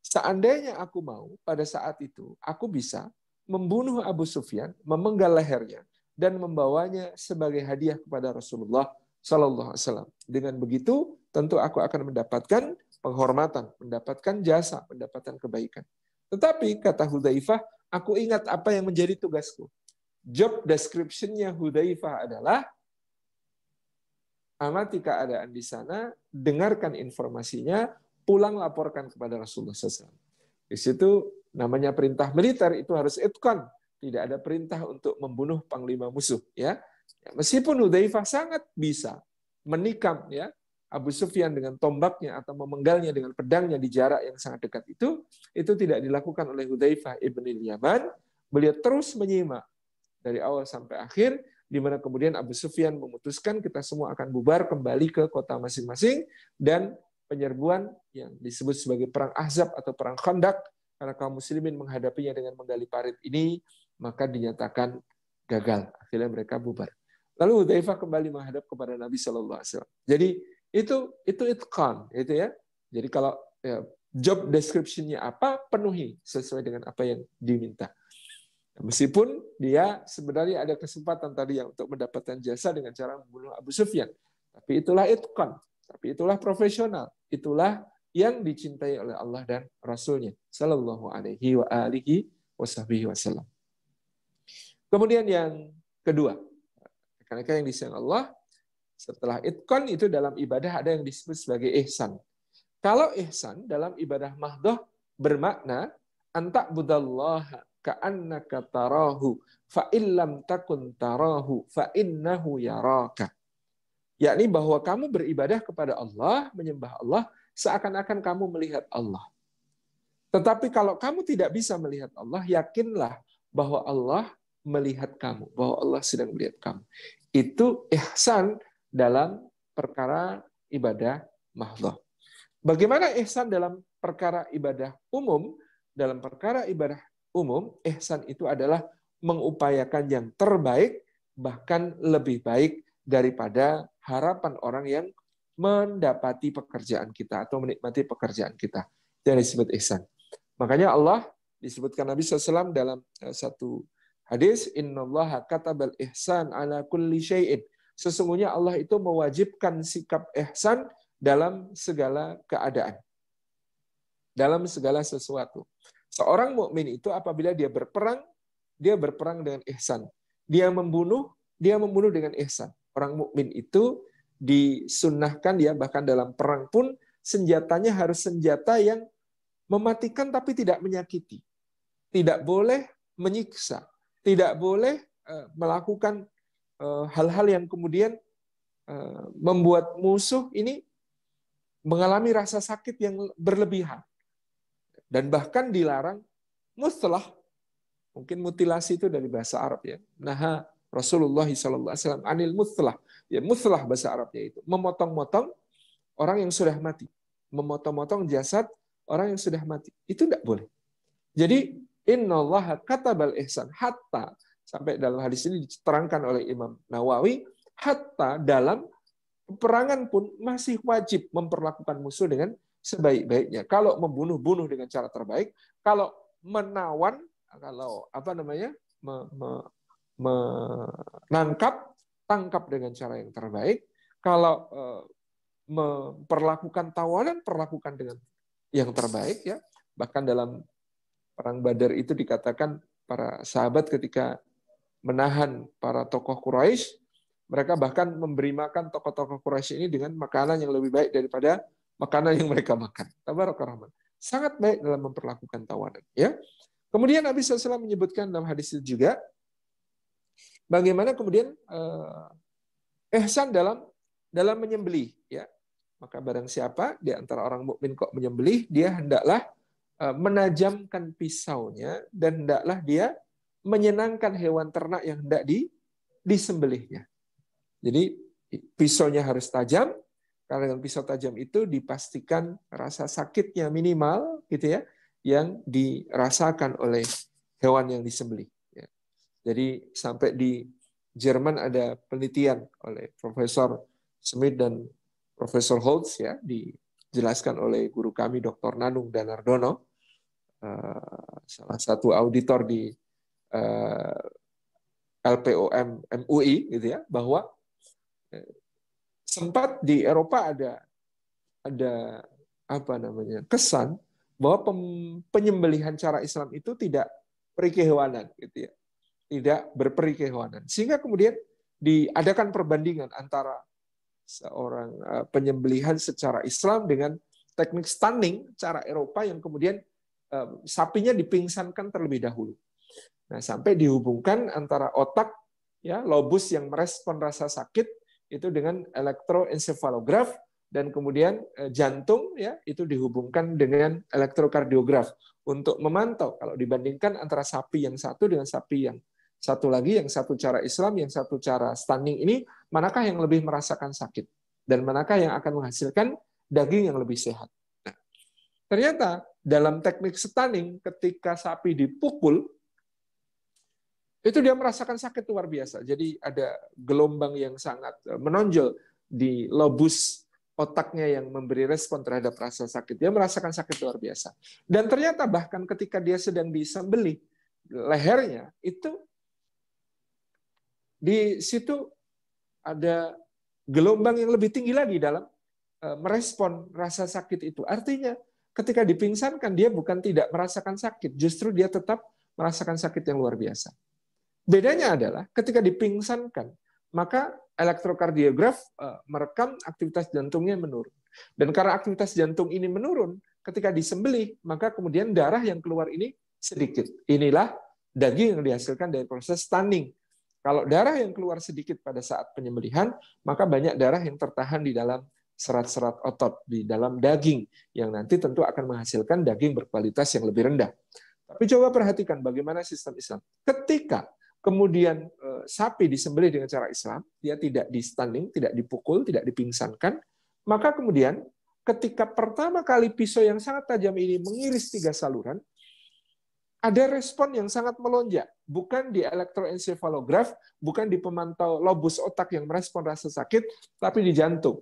[SPEAKER 2] Seandainya aku mau, pada saat itu, aku bisa membunuh Abu Sufyan, memenggal lehernya, dan membawanya sebagai hadiah kepada Rasulullah Sallallahu Alaihi Wasallam. Dengan begitu, tentu aku akan mendapatkan penghormatan, mendapatkan jasa, mendapatkan kebaikan. Tetapi kata Hudzaifah, aku ingat apa yang menjadi tugasku. Job description-nya Hudzaifah adalah amati keadaan di sana, dengarkan informasinya, pulang laporkan kepada Rasulullah SAW. Di situ namanya perintah militer itu harus itqan. Tidak ada perintah untuk membunuh panglima musuh. Ya, meskipun Hudzaifah sangat bisa menikam ya Abu Sufyan dengan tombaknya atau memenggalnya dengan pedangnya di jarak yang sangat dekat itu tidak dilakukan oleh Hudzaifah ibn al-Yaman. Beliau terus menyimak dari awal sampai akhir, di mana kemudian Abu Sufyan memutuskan kita semua akan bubar kembali ke kota masing-masing, dan penyerbuan yang disebut sebagai perang Ahzab atau perang Khandaq, karena kaum muslimin menghadapinya dengan menggali parit ini, maka dinyatakan gagal. Akhirnya mereka bubar. Lalu Hudzaifah kembali menghadap kepada Nabi Shallallahu Alaihi Wasallam. Jadi itu itqan, itu ya. Jadi kalau ya, job description-nya apa, penuhi sesuai dengan apa yang diminta. Meskipun dia sebenarnya ada kesempatan tadi yang untuk mendapatkan jasa dengan cara membunuh Abu Sufyan, tapi itulah itqan, tapi itulah profesional, itulah yang dicintai oleh Allah dan Rasul-Nya Sallallahu Alaihi wa alihi wasallam. Kemudian yang kedua, karena yang disayang Allah, setelah itqan itu dalam ibadah ada yang disebut sebagai ihsan. Kalau ihsan dalam ibadah mahdhah bermakna anta budallaha ka'annaka tarahu fa illam takun tarahu fa innahu yaraka. Yakni bahwa kamu beribadah kepada Allah, menyembah Allah seakan-akan kamu melihat Allah. Tetapi kalau kamu tidak bisa melihat Allah, yakinlah bahwa Allah melihat kamu, bahwa Allah sedang melihat kamu. Itu ihsan dalam perkara ibadah mahdhah. Bagaimana ihsan dalam perkara ibadah umum? Dalam perkara ibadah umum, ihsan itu adalah mengupayakan yang terbaik, bahkan lebih baik daripada harapan orang yang mendapati pekerjaan kita atau menikmati pekerjaan kita. Itu yang disebut ihsan. Makanya Allah disebutkan Nabi SAW dalam satu hadis, innallaha katabal ihsan ala kulli syai'in. Sesungguhnya Allah itu mewajibkan sikap ihsan dalam segala keadaan, dalam segala sesuatu. Seorang mukmin itu apabila dia berperang dengan ihsan. Dia membunuh dengan ihsan. Orang mukmin itu disunnahkan ya, bahkan dalam perang pun senjatanya harus senjata yang mematikan tapi tidak menyakiti. Tidak boleh menyiksa, tidak boleh melakukan hal-hal yang kemudian membuat musuh ini mengalami rasa sakit yang berlebihan. Dan bahkan dilarang muslah. Mungkin mutilasi itu dari bahasa Arab ya. Naha Rasulullah SAW anil muslah. Ya, muslah bahasa Arabnya itu. Memotong-motong orang yang sudah mati. Memotong-motong jasad orang yang sudah mati. Itu tidak boleh. Jadi, innallaha katabal ihsan. Hatta, sampai dalam hadis ini diterangkan oleh Imam Nawawi, hatta dalam peperangan pun masih wajib memperlakukan musuh dengan sebaik-baiknya. Kalau membunuh, bunuh dengan cara terbaik. Kalau menawan, kalau menangkap, tangkap dengan cara yang terbaik. Kalau memperlakukan tawanan, perlakukan dengan yang terbaik ya. Bahkan dalam perang Badar itu dikatakan para sahabat ketika menahan para tokoh Quraisy, mereka bahkan memberi makan tokoh-tokoh Quraisy ini dengan makanan yang lebih baik daripada makanan yang mereka makan. Tabarakallah. Sangat baik dalam memperlakukan tawanan. Ya. Kemudian Nabi SAW menyebutkan dalam hadis itu juga bagaimana kemudian ihsan dalam menyembelih, ya. Maka barang siapa di antara orang mukmin kok menyembelih, dia hendaklah menajamkan pisaunya dan hendaklah dia menyenangkan hewan ternak yang hendak disembelihnya. Jadi pisaunya harus tajam, karena dengan pisau tajam itu dipastikan rasa sakitnya minimal, gitu ya, yang dirasakan oleh hewan yang disembelih. Ya. Jadi sampai di Jerman ada penelitian oleh Profesor Smith dan Profesor Holtz, ya, dijelaskan oleh guru kami Dr. Nanung Danardono, salah satu auditor di LPOM MUI, gitu ya, bahwa sempat di Eropa ada apa namanya, kesan bahwa penyembelihan cara Islam itu tidak perikehewanan, gitu ya, tidak berperi kehewanan, sehingga kemudian diadakan perbandingan antara seorang penyembelihan secara Islam dengan teknik stunning cara Eropa yang kemudian sapinya dipingsankan terlebih dahulu. Nah, sampai dihubungkan antara otak, ya, lobus yang merespon rasa sakit itu dengan elektroencephalograf, dan kemudian jantung, ya, itu dihubungkan dengan elektrokardiograf untuk memantau kalau dibandingkan antara sapi yang satu dengan sapi yang satu lagi, yang satu cara Islam, yang satu cara stunning ini, manakah yang lebih merasakan sakit dan manakah yang akan menghasilkan daging yang lebih sehat. Nah, ternyata dalam teknik stunning ketika sapi dipukul itu dia merasakan sakit luar biasa. Jadi ada gelombang yang sangat menonjol di lobus otaknya yang memberi respon terhadap rasa sakit. Dia merasakan sakit luar biasa. Dan ternyata bahkan ketika dia sedang disembelih lehernya, itu di situ ada gelombang yang lebih tinggi lagi dalam merespon rasa sakit itu. Artinya ketika dipingsankan dia bukan tidak merasakan sakit, justru dia tetap merasakan sakit yang luar biasa. Bedanya adalah ketika dipingsankan, maka elektrokardiograf merekam aktivitas jantungnya menurun. Dan karena aktivitas jantung ini menurun, ketika disembelih, maka kemudian darah yang keluar ini sedikit. Inilah daging yang dihasilkan dari proses stunning. Kalau darah yang keluar sedikit pada saat penyembelihan, maka banyak darah yang tertahan di dalam serat-serat otot, di dalam daging, yang nanti tentu akan menghasilkan daging berkualitas yang lebih rendah. Tapi coba perhatikan bagaimana sistem Islam. Ketika kemudian sapi disembelih dengan cara Islam, dia tidak di-stunning, tidak dipukul, tidak dipingsankan, maka kemudian ketika pertama kali pisau yang sangat tajam ini mengiris 3 saluran, ada respon yang sangat melonjak. Bukan di elektroencephalograf, bukan di pemantau lobus otak yang merespon rasa sakit, tapi di jantung.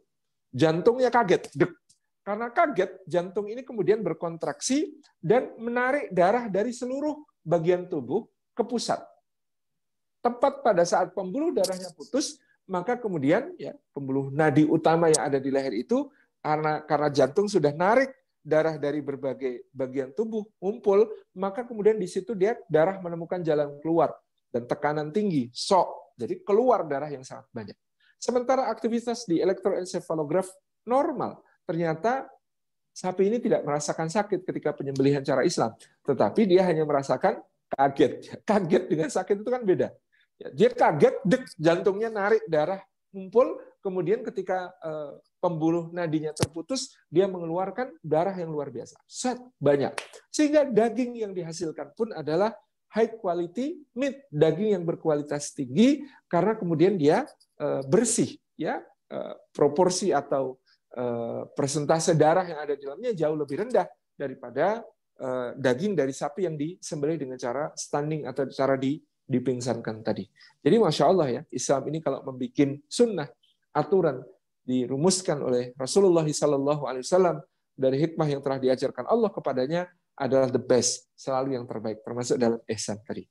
[SPEAKER 2] Jantungnya kaget, dek. Karena kaget, jantung ini kemudian berkontraksi dan menarik darah dari seluruh bagian tubuh ke pusat. Tepat pada saat pembuluh darahnya putus, maka kemudian ya pembuluh nadi utama yang ada di leher itu, karena jantung sudah narik darah dari berbagai bagian tubuh ngumpul, maka kemudian di situ dia darah menemukan jalan keluar dan tekanan tinggi, shock, jadi keluar darah yang sangat banyak. Sementara aktivitas di elektroencephalograf normal, ternyata sapi ini tidak merasakan sakit ketika penyembelihan cara Islam, tetapi dia hanya merasakan kaget. Kaget dengan sakit itu kan beda. Dia kaget, dek, jantungnya narik darah ngumpul, kemudian ketika pembuluh nadinya terputus, dia mengeluarkan darah yang luar biasa. Set, banyak. Sehingga daging yang dihasilkan pun adalah high quality meat, daging yang berkualitas tinggi, karena kemudian dia bersih, ya, proporsi atau persentase darah yang ada di dalamnya jauh lebih rendah daripada daging dari sapi yang disembelih dengan cara stunning atau cara dipingsankan tadi. Jadi Masya Allah ya, Islam ini kalau membuat sunnah, aturan dirumuskan oleh Rasulullah SAW dari hikmah yang telah diajarkan Allah kepadanya adalah the best, selalu yang terbaik, termasuk dalam ihsan tadi.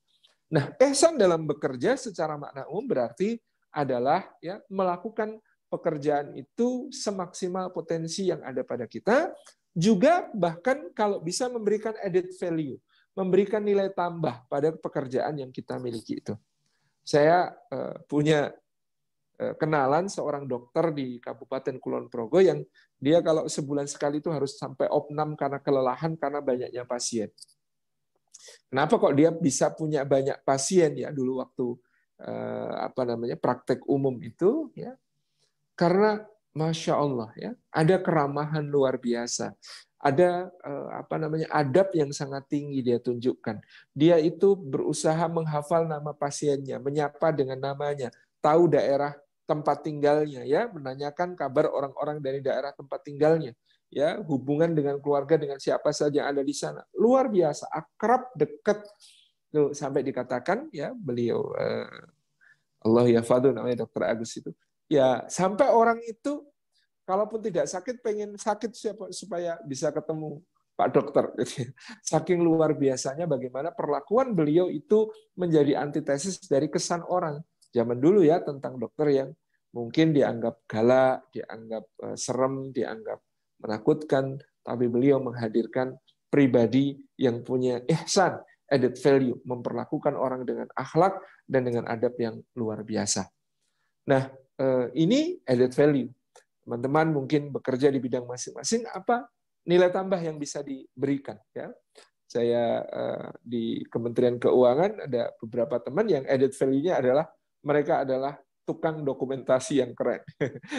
[SPEAKER 2] Nah, ihsan dalam bekerja secara makna umum berarti adalah ya melakukan pekerjaan itu semaksimal potensi yang ada pada kita, juga bahkan kalau bisa memberikan added value, memberikan nilai tambah pada pekerjaan yang kita miliki itu. Saya punya kenalan seorang dokter di Kabupaten Kulon Progo yang dia kalau sebulan sekali itu harus sampai opnam karena kelelahan, karena banyaknya pasien. Kenapa kok dia bisa punya banyak pasien ya dulu waktu praktek umum itu ya? Karena Masya Allah ya, ada keramahan luar biasa, ada adab yang sangat tinggi dia tunjukkan. Dia itu berusaha menghafal nama pasiennya, menyapa dengan namanya, tahu daerah tempat tinggalnya, ya, menanyakan kabar orang-orang dari daerah tempat tinggalnya, ya, hubungan dengan keluarga, dengan siapa saja yang ada di sana, luar biasa, akrab, dekat. Tuh, sampai dikatakan ya beliau Allah yafadu namanya Dr. Agus itu. Ya, sampai orang itu kalaupun tidak sakit pengen sakit supaya bisa ketemu Pak Dokter. Saking luar biasanya bagaimana perlakuan beliau itu menjadi antitesis dari kesan orang zaman dulu ya tentang dokter yang mungkin dianggap galak, dianggap serem, dianggap menakutkan, tapi beliau menghadirkan pribadi yang punya ihsan, added value, memperlakukan orang dengan akhlak dan dengan adab yang luar biasa. Nah, ini added value. Teman-teman mungkin bekerja di bidang masing-masing, apa nilai tambah yang bisa diberikan? Ya, saya di Kementerian Keuangan ada beberapa teman yang added value-nya adalah mereka adalah tukang dokumentasi yang keren,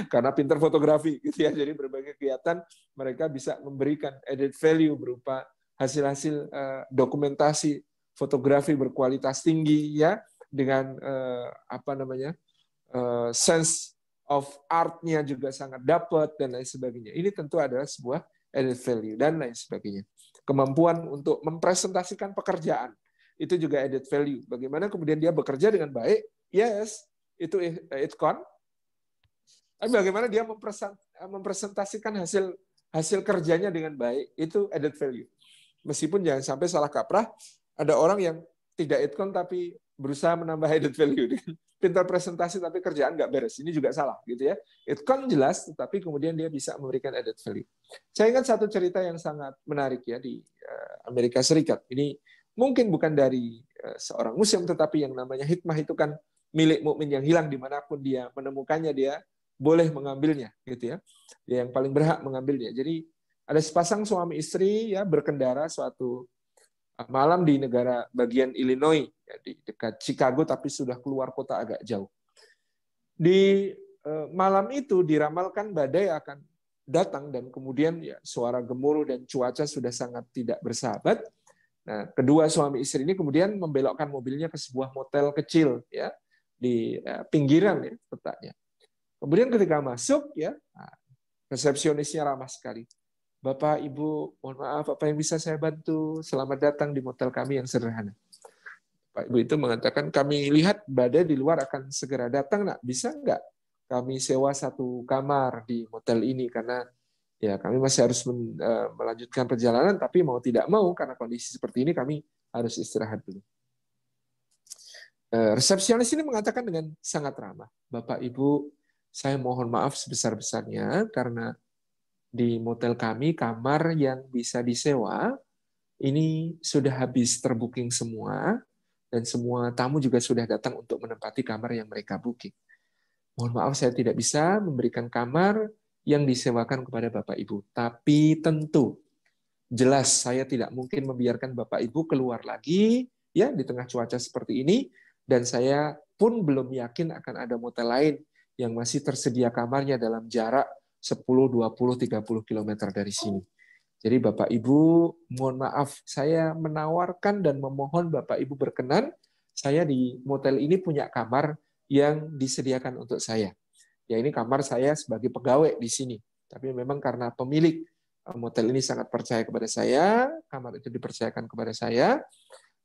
[SPEAKER 2] karena pintar fotografi, gitu ya. Jadi berbagai kegiatan mereka bisa memberikan added value berupa hasil-hasil dokumentasi fotografi berkualitas tinggi, ya, dengan sense of art-nya juga sangat dapat dan lain sebagainya. Ini tentu adalah sebuah added value dan lain sebagainya. Kemampuan untuk mempresentasikan pekerjaan itu juga added value. Bagaimana kemudian dia bekerja dengan baik? Yes, itu itqan. Tapi bagaimana dia mempresentasikan hasil kerjanya dengan baik? Itu added value. Meskipun jangan sampai salah kaprah, ada orang yang tidak itqan tapi berusaha menambah added value. Pintar presentasi tapi kerjaan nggak beres. Ini juga salah, gitu ya. Itqan jelas, tapi kemudian dia bisa memberikan added value. Saya ingat satu cerita yang sangat menarik ya di Amerika Serikat. Ini mungkin bukan dari seorang muslim, tetapi yang namanya hikmah itu kan milik mukmin yang hilang dimanapun dia menemukannya, dia boleh mengambilnya, gitu ya. Dia yang paling berhak mengambilnya. Jadi ada sepasang suami istri ya berkendara suatu malam di negara bagian Illinois, ya, di dekat Chicago, tapi sudah keluar kota agak jauh. Di malam itu diramalkan badai akan datang dan kemudian ya suara gemuruh dan cuaca sudah sangat tidak bersahabat. Nah, kedua suami istri ini kemudian membelokkan mobilnya ke sebuah motel kecil ya di pinggiran ya letaknya. Kemudian ketika masuk ya resepsionisnya ramah sekali. Bapak, Ibu, mohon maaf, apa yang bisa saya bantu? Selamat datang di motel kami yang sederhana. Pak Ibu itu mengatakan, kami lihat badai di luar akan segera datang, nak. Bisa nggak kami sewa satu kamar di motel ini? Karena ya kami masih harus melanjutkan perjalanan, tapi mau tidak mau, karena kondisi seperti ini, kami harus istirahat dulu. Resepsionis ini mengatakan dengan sangat ramah, Bapak, Ibu, saya mohon maaf sebesar-besarnya, karena di motel kami, kamar yang bisa disewa, ini sudah habis terbooking semua, dan semua tamu juga sudah datang untuk menempati kamar yang mereka booking. Mohon maaf, saya tidak bisa memberikan kamar yang disewakan kepada Bapak Ibu. Tapi tentu, jelas saya tidak mungkin membiarkan Bapak Ibu keluar lagi ya di tengah cuaca seperti ini, dan saya pun belum yakin akan ada motel lain yang masih tersedia kamarnya dalam jarak 10, 20, 30 km dari sini. Jadi Bapak Ibu, mohon maaf, saya menawarkan dan memohon Bapak Ibu berkenan, saya di motel ini punya kamar yang disediakan untuk saya. Ya, ini kamar saya sebagai pegawai di sini. Tapi memang karena pemilik motel ini sangat percaya kepada saya, kamar itu dipercayakan kepada saya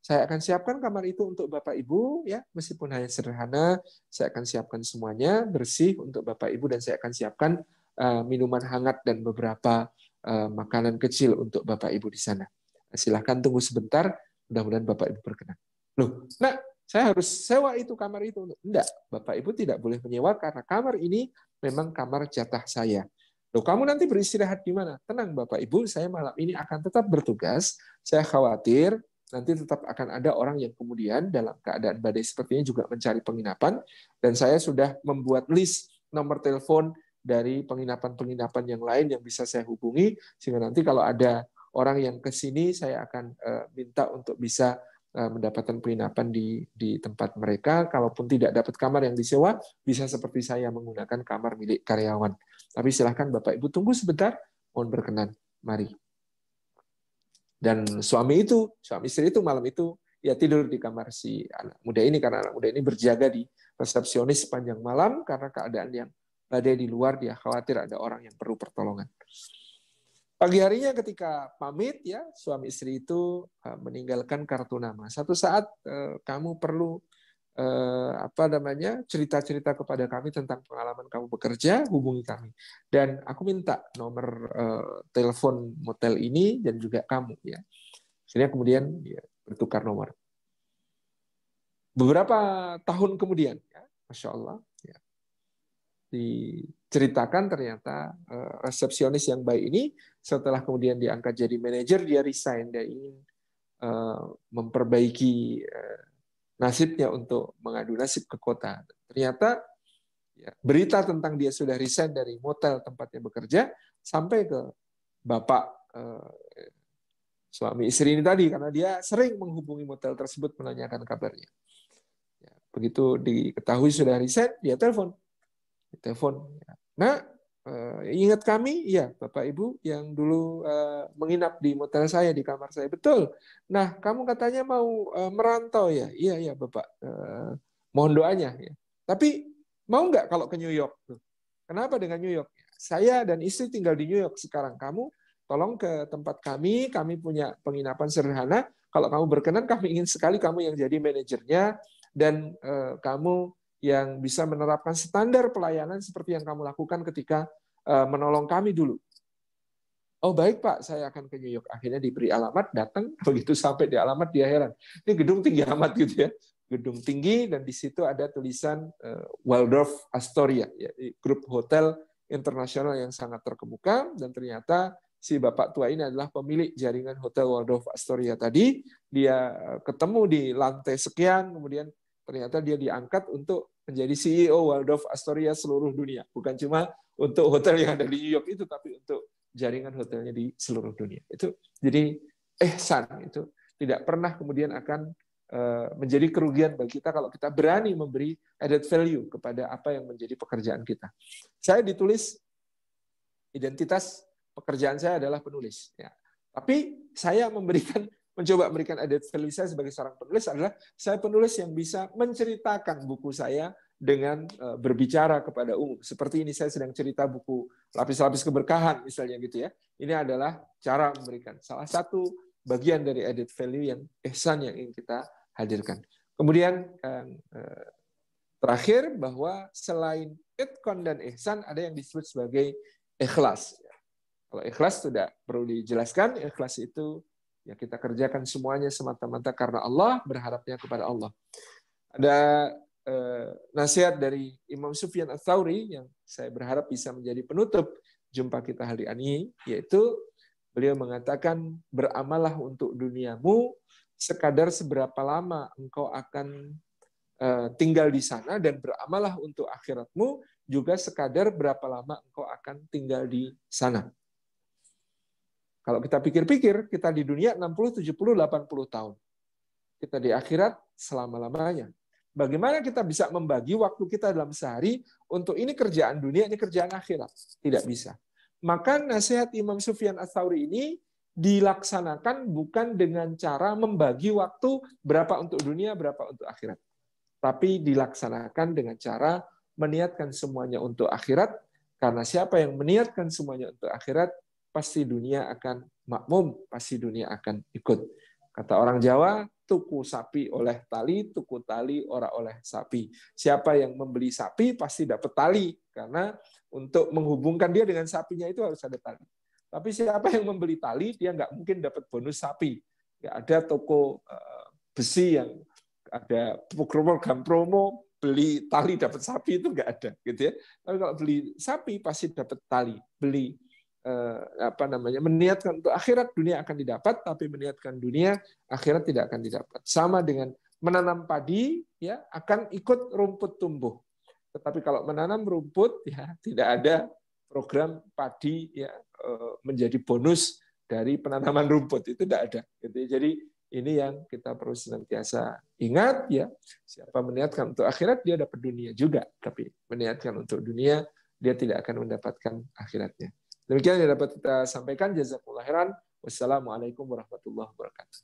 [SPEAKER 2] akan siapkan kamar itu untuk Bapak Ibu, ya, meskipun hanya sederhana, saya akan siapkan semuanya bersih untuk Bapak Ibu, dan saya akan siapkan minuman hangat dan beberapa makanan kecil untuk Bapak Ibu di sana. Silahkan tunggu sebentar, mudah-mudahan Bapak Ibu berkenan. Loh, nah, saya harus sewa itu kamar itu. Enggak, Bapak Ibu tidak boleh menyewa karena kamar ini memang kamar jatah saya. Loh, kamu nanti beristirahat di mana? Tenang Bapak Ibu, saya malam ini akan tetap bertugas. Saya khawatir nanti tetap akan ada orang yang kemudian dalam keadaan badai seperti ini juga mencari penginapan, dan saya sudah membuat list nomor telepon dari penginapan-penginapan yang lain yang bisa saya hubungi, sehingga nanti kalau ada orang yang ke sini saya akan minta untuk bisa mendapatkan penginapan di tempat mereka. Kalaupun tidak dapat kamar yang disewa, bisa seperti saya menggunakan kamar milik karyawan. Tapi silahkan Bapak Ibu tunggu sebentar, mohon berkenan, mari. Dan suami istri itu malam itu ya tidur di kamar si anak muda ini, karena anak muda ini berjaga di resepsionis sepanjang malam karena keadaan yang badai di luar, dia khawatir ada orang yang perlu pertolongan. Pagi harinya ketika pamit ya, suami istri itu meninggalkan kartu nama. Satu saat kamu perlu cerita-cerita kepada kami tentang pengalaman kamu bekerja, hubungi kami. Dan aku minta nomor telepon motel ini dan juga kamu ya. Akhirnya kemudian ya, bertukar nomor. Beberapa tahun kemudian, ya, Masya Allah, ya, diceritakan ternyata resepsionis yang baik ini setelah kemudian diangkat jadi manajer, dia resign, dia ingin memperbaiki nasibnya untuk mengadu nasib ke kota. Ternyata ya, berita tentang dia sudah resign dari motel tempatnya bekerja sampai ke bapak suami istri ini tadi, karena dia sering menghubungi motel tersebut menanyakan kabarnya. Ya, begitu diketahui sudah resign, dia telepon. Nah, ingat kami? Iya, Bapak Ibu yang dulu menginap di motel saya, di kamar saya. Betul. Nah, kamu katanya mau merantau ya? Iya, Bapak. Mohon doanya. Ya. Tapi mau nggak kalau ke New York? Kenapa dengan New York? Saya dan istri tinggal di New York sekarang. Kamu tolong ke tempat kami punya penginapan sederhana. Kalau kamu berkenan, kami ingin sekali kamu yang jadi manajernya, dan kamu yang bisa menerapkan standar pelayanan seperti yang kamu lakukan ketika menolong kami dulu. Oh baik Pak, saya akan ke New York. Akhirnya diberi alamat, datang, begitu sampai di alamat dia heran. Ini gedung tinggi amat gitu ya. Gedung tinggi, dan di situ ada tulisan Waldorf Astoria, ya, grup hotel internasional yang sangat terkemuka, dan ternyata si bapak tua ini adalah pemilik jaringan hotel Waldorf Astoria tadi. Dia ketemu di lantai sekian, kemudian ternyata dia diangkat untuk menjadi CEO Waldorf Astoria seluruh dunia. Bukan cuma untuk hotel yang ada di New York itu, tapi untuk jaringan hotelnya di seluruh dunia. Itu jadi ihsan itu tidak pernah kemudian akan menjadi kerugian bagi kita kalau kita berani memberi added value kepada apa yang menjadi pekerjaan kita. Saya ditulis identitas pekerjaan saya adalah penulis. Ya. Tapi saya mencoba memberikan added value saya sebagai seorang penulis adalah saya penulis yang bisa menceritakan buku saya dengan berbicara kepada umum. Seperti ini saya sedang cerita buku Lapis-Lapis Keberkahan misalnya gitu ya. Ini adalah cara memberikan salah satu bagian dari added value yang ihsan yang ingin kita hadirkan. Kemudian terakhir bahwa selain itqan dan ihsan ada yang disebut sebagai ikhlas. Kalau ikhlas tidak perlu dijelaskan, ikhlas itu ya kita kerjakan semuanya semata-mata karena Allah, berharapnya kepada Allah. Ada nasihat dari Imam Sufyan Ats-Tsauri yang saya berharap bisa menjadi penutup jumpa kita hari ini, yaitu beliau mengatakan, beramallah untuk duniamu sekadar seberapa lama engkau akan tinggal di sana, dan beramallah untuk akhiratmu juga sekadar berapa lama engkau akan tinggal di sana. Kalau kita pikir-pikir, kita di dunia 60, 70, 80 tahun. Kita di akhirat selama-lamanya. Bagaimana kita bisa membagi waktu kita dalam sehari untuk ini kerjaan dunia, ini kerjaan akhirat? Tidak bisa. Maka nasihat Imam Sufyan Ats-Tsauri ini dilaksanakan bukan dengan cara membagi waktu berapa untuk dunia, berapa untuk akhirat. Tapi dilaksanakan dengan cara meniatkan semuanya untuk akhirat, karena siapa yang meniatkan semuanya untuk akhirat, pasti dunia akan makmum, pasti dunia akan ikut. Kata orang Jawa, tuku sapi oleh tali, tuku tali ora oleh sapi. Siapa yang membeli sapi pasti dapat tali, karena untuk menghubungkan dia dengan sapinya itu harus ada tali. Tapi siapa yang membeli tali, dia nggak mungkin dapat bonus sapi. Ya, ada toko besi yang ada program promo, beli tali dapat sapi, itu nggak ada, gitu ya. Tapi kalau beli sapi pasti dapat tali. Beli meniatkan untuk akhirat, dunia akan didapat, tapi meniatkan dunia, akhirat tidak akan didapat. Sama dengan menanam padi, ya akan ikut rumput tumbuh. Tetapi kalau menanam rumput, ya tidak ada program padi ya menjadi bonus dari penanaman rumput, itu tidak ada. Gitu. Jadi ini yang kita perlu senantiasa ingat ya. Siapa meniatkan untuk akhirat dia dapat dunia juga, tapi meniatkan untuk dunia dia tidak akan mendapatkan akhiratnya. Demikian yang dapat kita sampaikan. Jazakumullah khairan. Wassalamualaikum warahmatullahi wabarakatuh.